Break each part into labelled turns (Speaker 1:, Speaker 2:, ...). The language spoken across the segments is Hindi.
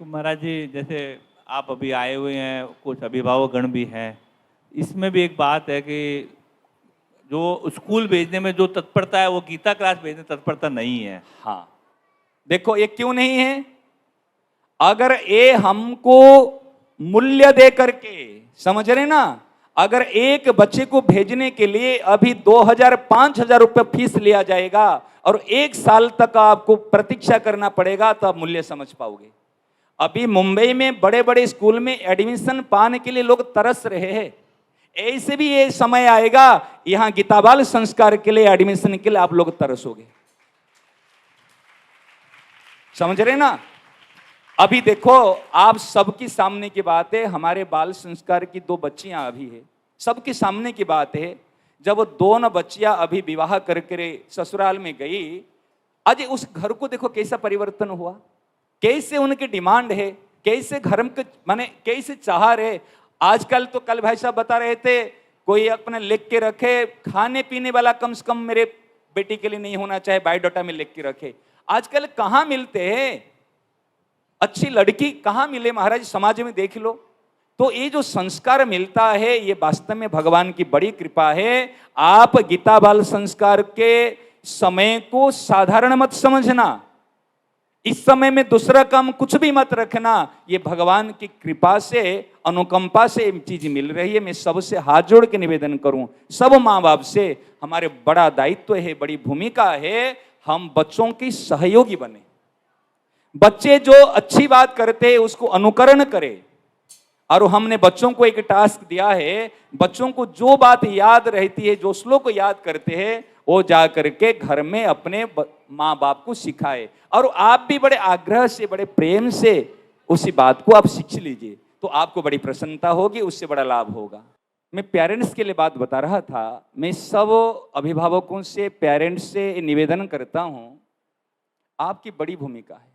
Speaker 1: महाराज जी, जैसे आप अभी आए हुए हैं, कुछ अभिभावक गण भी हैं, इसमें भी एक बात है कि जो स्कूल भेजने में जो तत्परता है वो गीता क्लास भेजने तत्परता नहीं है।
Speaker 2: हाँ, देखो ये क्यों नहीं है? अगर ये हमको मूल्य दे करके, समझ रहे ना, अगर एक बच्चे को भेजने के लिए अभी 2000-5000 रुपये फीस लिया जाएगा और 1 साल तक आपको प्रतीक्षा करना पड़ेगा, तो आप मूल्य समझ पाओगे। अभी मुंबई में बड़े बड़े स्कूल में एडमिशन पाने के लिए लोग तरस रहे हैं। ऐसे भी ये समय आएगा, यहां गीता बाल संस्कार के लिए एडमिशन के लिए आप लोग तरसोगे। समझ रहे ना? अभी देखो, आप सबके सामने की बात है, हमारे बाल संस्कार की 2 बच्चियां अभी है, सबके सामने की बात है। जब वो दोनों बच्चियां अभी विवाह करके ससुराल में गई, आज उस घर को देखो कैसा परिवर्तन हुआ, कैसे उनकी डिमांड है, कैसे घर के माने कैसे चाह रहे। आजकल तो कल भाई साहब बता रहे थे, कोई अपने लिख के रखे, खाने पीने वाला कम से कम मेरे बेटी के लिए नहीं होना चाहे, बायोडाटा में लिख के रखे। आजकल कहां मिलते हैं अच्छी लड़की, कहां मिले महाराज, समाज में देख लो। तो ये जो संस्कार मिलता है, ये वास्तव में भगवान की बड़ी कृपा है। आप गीता बाल संस्कार के समय को साधारण मत समझना, इस समय में दूसरा काम कुछ भी मत रखना। ये भगवान की कृपा से, अनुकंपा से ये चीज मिल रही है। मैं सबसे हाथ जोड़ के निवेदन करूं, सब माँ बाप से, हमारे बड़ा दायित्व है, बड़ी भूमिका है, हम बच्चों की सहयोगी बने। बच्चे जो अच्छी बात करते हैं उसको अनुकरण करें। और हमने बच्चों को एक टास्क दिया है, बच्चों को जो बात याद रहती है, जो श्लोक याद करते हैं, वो जा करके घर में अपने माँ बाप को सिखाए। और आप भी बड़े आग्रह से, बड़े प्रेम से उसी बात को आप सीख लीजिए, तो आपको बड़ी प्रसन्नता होगी, उससे बड़ा लाभ होगा। मैं पेरेंट्स के लिए बात बता रहा था। मैं सब अभिभावकों से, पेरेंट्स से निवेदन करता हूं, आपकी बड़ी भूमिका है,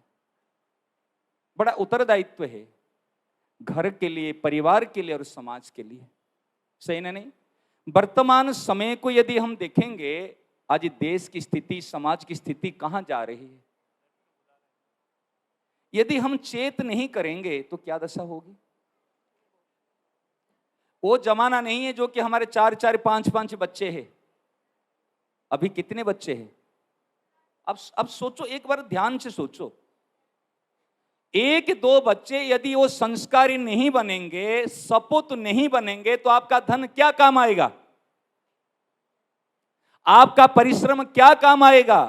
Speaker 2: बड़ा उत्तरदायित्व है घर के लिए, परिवार के लिए और समाज के लिए। सही ना? नहीं, वर्तमान समय को यदि हम देखेंगे, आज देश की स्थिति, समाज की स्थिति कहां जा रही है, यदि हम चेत नहीं करेंगे तो क्या दशा होगी। वो जमाना नहीं है जो कि हमारे 4-4, 5-5 बच्चे हैं। अभी कितने बच्चे हैं? अब सोचो, एक बार ध्यान से सोचो, 1-2 बच्चे यदि वो संस्कारी नहीं बनेंगे, सपूत नहीं बनेंगे, तो आपका धन क्या काम आएगा, आपका परिश्रम क्या काम आएगा।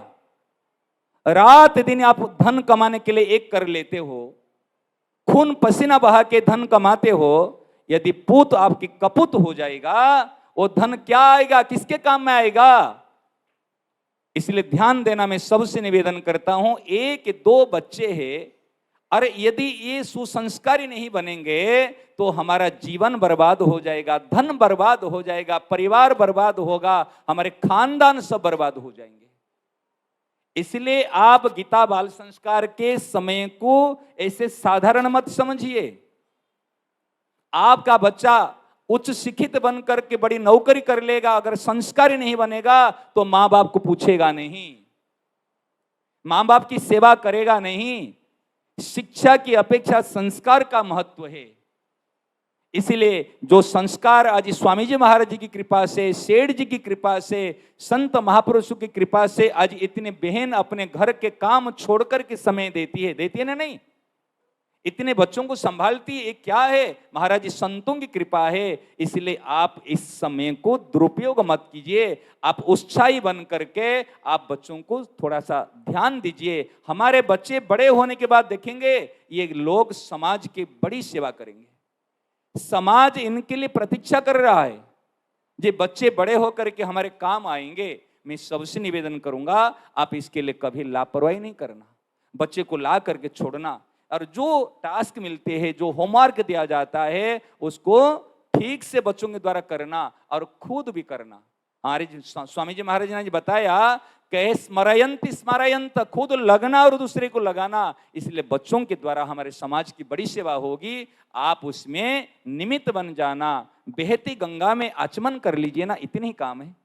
Speaker 2: रात दिन आप धन कमाने के लिए एक कर लेते हो, खून पसीना बहा के धन कमाते हो, यदि पूत आपकी कपूत हो जाएगा, वो धन क्या आएगा, किसके काम में आएगा। इसलिए ध्यान देना, मैं सबसे निवेदन करता हूं, 1-2 बच्चे हैं, अरे यदि ये सुसंस्कारी नहीं बनेंगे तो हमारा जीवन बर्बाद हो जाएगा, धन बर्बाद हो जाएगा, परिवार बर्बाद होगा, हमारे खानदान सब बर्बाद हो जाएंगे। इसलिए आप गीता बाल संस्कार के समय को ऐसे साधारण मत समझिए। आपका बच्चा उच्च शिक्षित बनकर के बड़ी नौकरी कर लेगा, अगर संस्कारी नहीं बनेगा तो मां बाप को पूछेगा नहीं, मां बाप की सेवा करेगा नहीं। शिक्षा की अपेक्षा संस्कार का महत्व है। इसलिए जो संस्कार आज स्वामी जी महाराज जी की कृपा से, सेठ जी की कृपा से, संत महापुरुषों की कृपा से आज इतने बहन अपने घर के काम छोड़कर के समय देती है ना? नहीं, इतने बच्चों को संभालती है, क्या है? महाराज जी संतों की कृपा है। इसलिए आप इस समय को दुरुपयोग मत कीजिए, आप उत्साही बन करके आप बच्चों को थोड़ा सा ध्यान दीजिए। हमारे बच्चे बड़े होने के बाद देखेंगे, ये लोग समाज की बड़ी सेवा करेंगे, समाज इनके लिए प्रतीक्षा कर रहा है। ये बच्चे बड़े होकर के हमारे काम आएंगे। मैं सबसे निवेदन करूंगा, आप इसके लिए कभी लापरवाही नहीं करना, बच्चे को ला करके छोड़ना, और जो टास्क मिलते हैं, जो होमवर्क दिया जाता है, उसको ठीक से बच्चों के द्वारा करना और खुद भी करना। हमारे स्वामी जी महाराज ने बताया कि स्मरयंत स्मरयंत, खुद लगना और दूसरे को लगाना। इसलिए बच्चों के द्वारा हमारे समाज की बड़ी सेवा होगी, आप उसमें निमित्त बन जाना। बहती गंगा में आचमन कर लीजिए ना, इतनी ही काम है।